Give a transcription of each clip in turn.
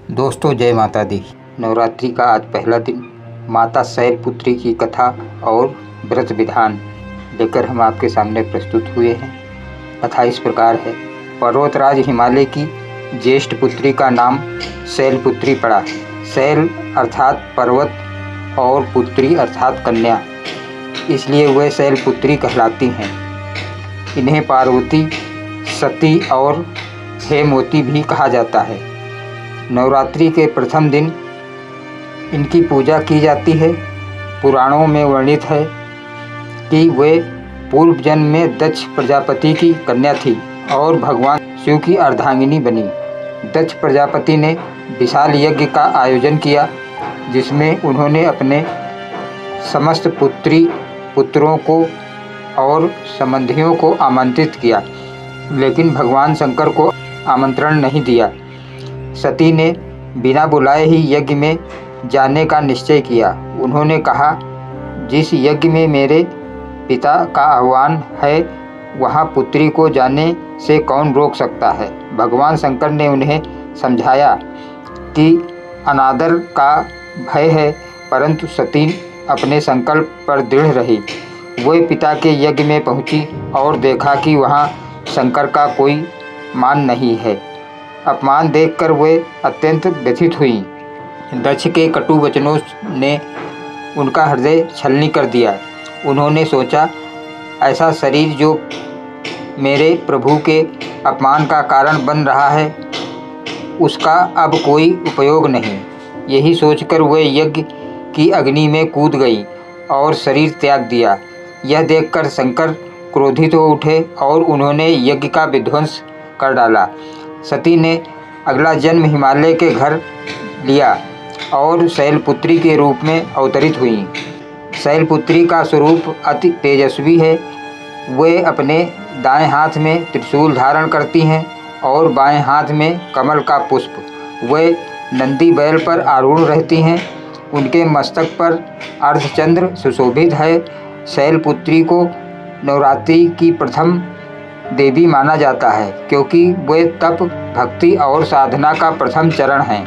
दोस्तों जय माता दी। नवरात्रि का आज पहला दिन माता शैलपुत्री की कथा और व्रत विधान लेकर हम आपके सामने प्रस्तुत हुए हैं। कथा इस प्रकार है। पर्वतराज हिमालय की ज्येष्ठ पुत्री का नाम शैलपुत्री पड़ा। शैल अर्थात पर्वत और पुत्री अर्थात कन्या, इसलिए वह शैलपुत्री कहलाती हैं। इन्हें पार्वती, सती और हेमवती भी कहा जाता है। नवरात्रि के प्रथम दिन इनकी पूजा की जाती है। पुराणों में वर्णित है कि वे पूर्व जन्म में दक्ष प्रजापति की कन्या थी और भगवान शिव की अर्धांगिनी बनी। दक्ष प्रजापति ने विशाल यज्ञ का आयोजन किया, जिसमें उन्होंने अपने समस्त पुत्रों को और संबंधियों को आमंत्रित किया, लेकिन भगवान शंकर को आमंत्रण नहीं दिया। सती ने बिना बुलाए ही यज्ञ में जाने का निश्चय किया। उन्होंने कहा, जिस यज्ञ में मेरे पिता का आह्वान है वहाँ पुत्री को जाने से कौन रोक सकता है। भगवान शंकर ने उन्हें समझाया कि अनादर का भय है, परंतु सती अपने संकल्प पर दृढ़ रही। वे पिता के यज्ञ में पहुँची और देखा कि वहाँ शंकर का कोई मान नहीं है। अपमान देखकर वे अत्यंत व्यथित हुईं। दक्ष के कटु वचनों ने उनका हृदय छलनी कर दिया। उन्होंने सोचा, ऐसा शरीर जो मेरे प्रभु के अपमान का कारण बन रहा है, उसका अब कोई उपयोग नहीं। यही सोचकर वे यज्ञ की अग्नि में कूद गई और शरीर त्याग दिया। यह देखकर शंकर क्रोधित हो उठे और उन्होंने यज्ञ का विध्वंस कर डाला। सती ने अगला जन्म हिमालय के घर लिया और शैलपुत्री के रूप में अवतरित हुई। शैलपुत्री का स्वरूप अति तेजस्वी है। वे अपने दाएं हाथ में त्रिशूल धारण करती हैं और बाएं हाथ में कमल का पुष्प। वे नंदी बैल पर आरूढ़ रहती हैं। उनके मस्तक पर अर्धचंद्र सुशोभित है। शैलपुत्री को नवरात्रि की प्रथम देवी माना जाता है, क्योंकि वे तप, भक्ति और साधना का प्रथम चरण हैं।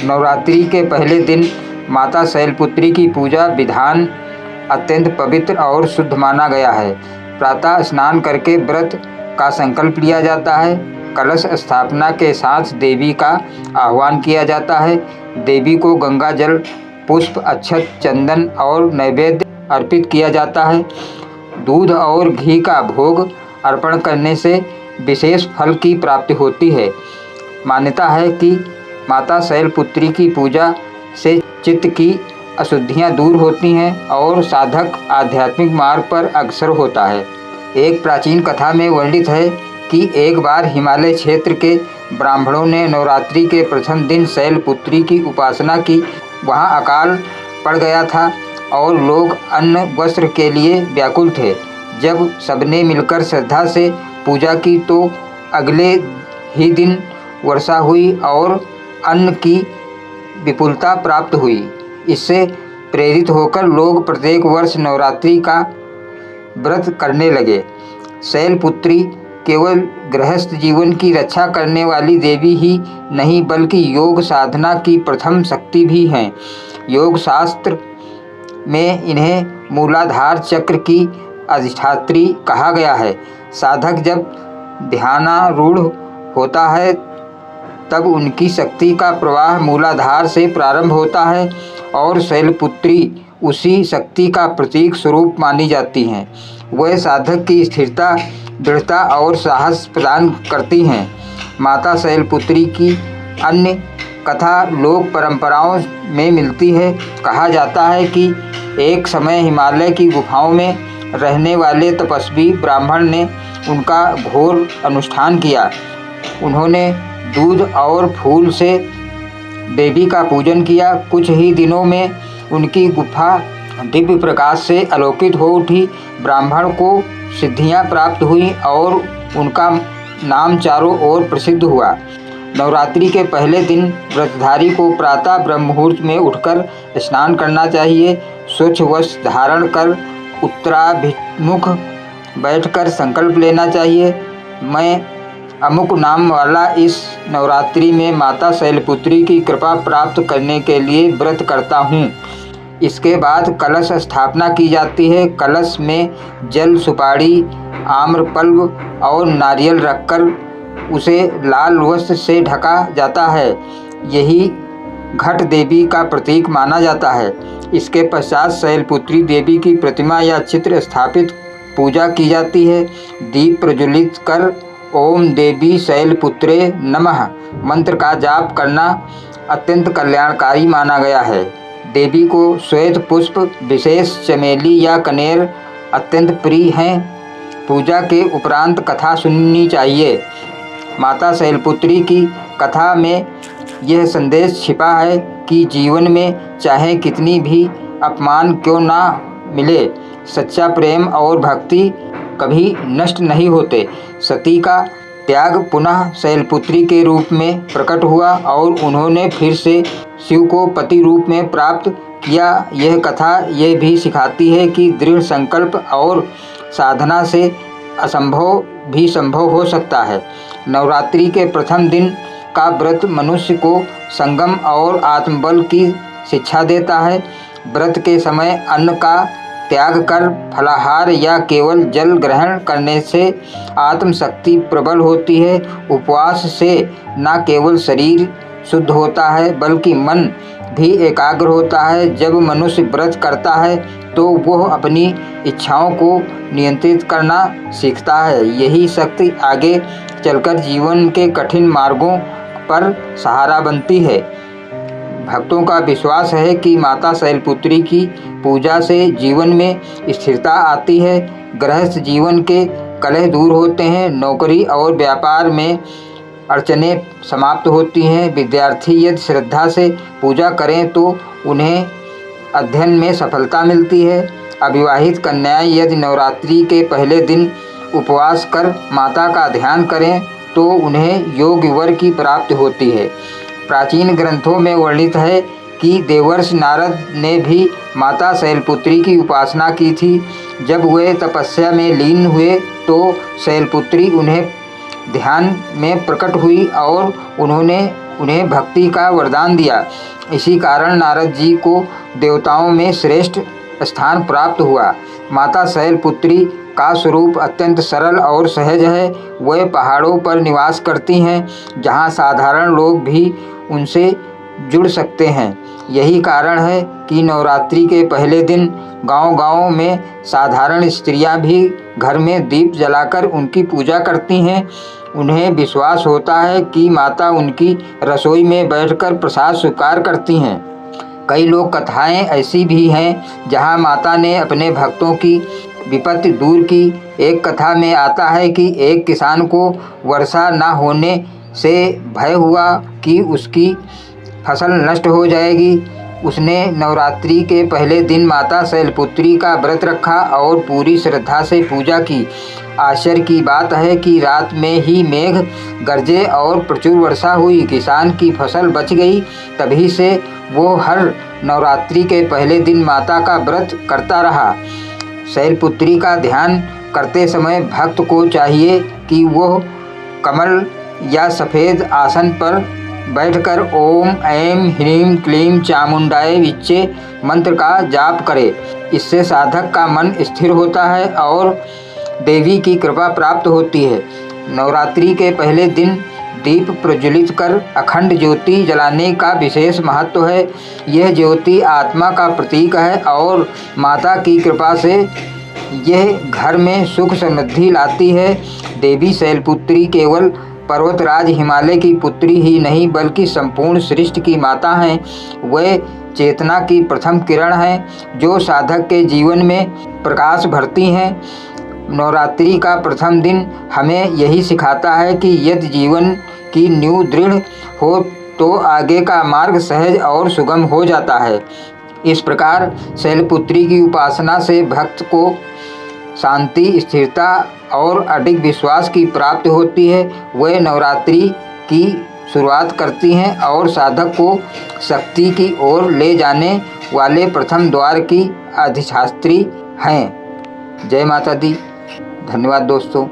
नवरात्रि के पहले दिन माता शैलपुत्री की पूजा विधान अत्यंत पवित्र और शुद्ध माना गया है। प्रातः स्नान करके व्रत का संकल्प लिया जाता है। कलश स्थापना के साथ देवी का आह्वान किया जाता है। देवी को गंगा जल, पुष्प, अक्षत, चंदन और नैवेद्य अर्पित किया जाता है। दूध और घी का भोग अर्पण करने से विशेष फल की प्राप्ति होती है। मान्यता है कि माता शैलपुत्री की पूजा से चित्त की अशुद्धियां दूर होती हैं और साधक आध्यात्मिक मार्ग पर अग्रसर होता है। एक प्राचीन कथा में वर्णित है कि एक बार हिमालय क्षेत्र के ब्राह्मणों ने नवरात्रि के प्रथम दिन शैलपुत्री की उपासना की। वहाँ अकाल पड़ गया था और लोग अन्न वस्त्र के लिए व्याकुल थे। जब सबने मिलकर श्रद्धा से पूजा की तो अगले ही दिन वर्षा हुई और अन्न की विपुलता प्राप्त हुई। इससे प्रेरित होकर लोग प्रत्येक वर्ष नवरात्रि का व्रत करने लगे। शैलपुत्री केवल गृहस्थ जीवन की रक्षा करने वाली देवी ही नहीं, बल्कि योग साधना की प्रथम शक्ति भी हैं। योग शास्त्र में इन्हें मूलाधार चक्र की अधिष्ठात्री कहा गया है। साधक जब ध्यानारूढ़ होता है तब उनकी शक्ति का प्रवाह मूलाधार से प्रारंभ होता है और शैलपुत्री उसी शक्ति का प्रतीक स्वरूप मानी जाती हैं। वह साधक की स्थिरता, दृढ़ता और साहस प्रदान करती हैं। माता शैलपुत्री की अन्य कथा लोक परंपराओं में मिलती है। कहा जाता है कि एक समय हिमालय की गुफाओं में रहने वाले तपस्वी ब्राह्मण ने उनका घोर अनुष्ठान किया। उन्होंने दूध और फूल से देवी का पूजन किया। कुछ ही दिनों में उनकी गुफा दिव्य प्रकाश से आलोकित हो उठी। ब्राह्मण को सिद्धियां प्राप्त हुई और उनका नाम चारों ओर प्रसिद्ध हुआ। नवरात्रि के पहले दिन व्रतधारी को प्रातः ब्रह्म मुहूर्त में उठकर स्नान करना चाहिए। स्वच्छ वस्त्र धारण कर उत्तराभिमुख बैठकर संकल्प लेना चाहिए। मैं अमुक नाम वाला इस नवरात्रि में माता शैलपुत्री की कृपा प्राप्त करने के लिए व्रत करता हूँ। इसके बाद कलश स्थापना की जाती है। कलश में जल, सुपारी, आम्रफल और नारियल रखकर उसे लाल वस्त्र से ढका जाता है। यही घट देवी का प्रतीक माना जाता है। इसके पश्चात शैलपुत्री देवी की प्रतिमा या चित्र स्थापित पूजा की जाती है। दीप प्रज्वलित कर ओम देवी शैलपुत्रे नमः मंत्र का जाप करना अत्यंत कल्याणकारी माना गया है। देवी को श्वेत पुष्प, विशेष चमेली या कनेर अत्यंत प्रिय हैं। पूजा के उपरांत कथा सुननी चाहिए। माता शैलपुत्री की कथा में यह संदेश छिपा है कि जीवन में चाहे कितनी भी अपमान क्यों ना मिले, सच्चा प्रेम और भक्ति कभी नष्ट नहीं होते। सती का त्याग पुनः शैलपुत्री के रूप में प्रकट हुआ और उन्होंने फिर से शिव को पति रूप में प्राप्त किया। यह कथा यह भी सिखाती है कि दृढ़ संकल्प और साधना से असंभव भी संभव हो सकता है। नवरात्रि के प्रथम दिन का व्रत मनुष्य को संगम और आत्मबल की शिक्षा देता है। व्रत के समय अन्न का त्याग कर फलाहार या केवल जल ग्रहण करने से आत्मशक्ति प्रबल होती है। उपवास से न केवल शरीर शुद्ध होता है बल्कि मन भी एकाग्र होता है। जब मनुष्य व्रत करता है तो वह अपनी इच्छाओं को नियंत्रित करना सीखता है। यही शक्ति आगे चलकर जीवन के कठिन मार्गों पर सहारा बनती है। भक्तों का विश्वास है कि माता शैलपुत्री की पूजा से जीवन में स्थिरता आती है, गृहस्थ जीवन के कलह दूर होते हैं, नौकरी और व्यापार में अड़चनें समाप्त होती हैं। विद्यार्थी यदि श्रद्धा से पूजा करें तो उन्हें अध्ययन में सफलता मिलती है। अविवाहित कन्याएं यदि नवरात्रि के पहले दिन उपवास कर माता का ध्यान करें तो उन्हें योग्य वर की प्राप्ति होती है। प्राचीन ग्रंथों में वर्णित है कि देवर्षि नारद ने भी माता शैलपुत्री की उपासना की थी। जब वे तपस्या में लीन हुए तो शैलपुत्री उन्हें ध्यान में प्रकट हुई और उन्होंने उन्हें भक्ति का वरदान दिया। इसी कारण नारद जी को देवताओं में श्रेष्ठ स्थान प्राप्त हुआ। माता शैलपुत्री का स्वरूप अत्यंत सरल और सहज है। वह पहाड़ों पर निवास करती हैं जहाँ साधारण लोग भी उनसे जुड़ सकते हैं। यही कारण है कि नवरात्रि के पहले दिन गांव-गांव में साधारण स्त्रियां भी घर में दीप जलाकर उनकी पूजा करती हैं। उन्हें विश्वास होता है कि माता उनकी रसोई में बैठकर प्रसाद स्वीकार करती हैं। कई लोक कथाएं ऐसी भी हैं जहां माता ने अपने भक्तों की विपत्ति दूर की। एक कथा में आता है कि एक किसान को वर्षा न होने से भय हुआ कि उसकी फसल नष्ट हो जाएगी। उसने नवरात्रि के पहले दिन माता शैलपुत्री का व्रत रखा और पूरी श्रद्धा से पूजा की। आश्चर्य की बात है कि रात में ही मेघ गरजे और प्रचुर वर्षा हुई। किसान की फसल बच गई। तभी से वो हर नवरात्रि के पहले दिन माता का व्रत करता रहा। शैलपुत्री का ध्यान करते समय भक्त को चाहिए कि वह कमल या सफ़ेद आसन पर बैठकर ओम ऐं ह्रीं क्लीं चामुंडाय विच्चे मंत्र का जाप करे। इससे साधक का मन स्थिर होता है और देवी की कृपा प्राप्त होती है। नवरात्रि के पहले दिन दीप प्रज्वलित कर अखंड ज्योति जलाने का विशेष महत्व है। यह ज्योति आत्मा का प्रतीक है और माता की कृपा से यह घर में सुख समृद्धि लाती है। देवी शैलपुत्री केवल पर्वतराज हिमालय की पुत्री ही नहीं बल्कि संपूर्ण सृष्टि की माता हैं। वह चेतना की प्रथम किरण हैं जो साधक के जीवन में प्रकाश भरती हैं। नवरात्रि का प्रथम दिन हमें यही सिखाता है कि यदि जीवन की नींव दृढ़ हो तो आगे का मार्ग सहज और सुगम हो जाता है। इस प्रकार शैलपुत्री की उपासना से भक्त को शांति, स्थिरता और अडिग विश्वास की प्राप्ति होती है। वह नवरात्रि की शुरुआत करती हैं और साधक को शक्ति की ओर ले जाने वाले प्रथम द्वार की अधिष्ठात्री हैं। जय माता दी। धन्यवाद दोस्तों।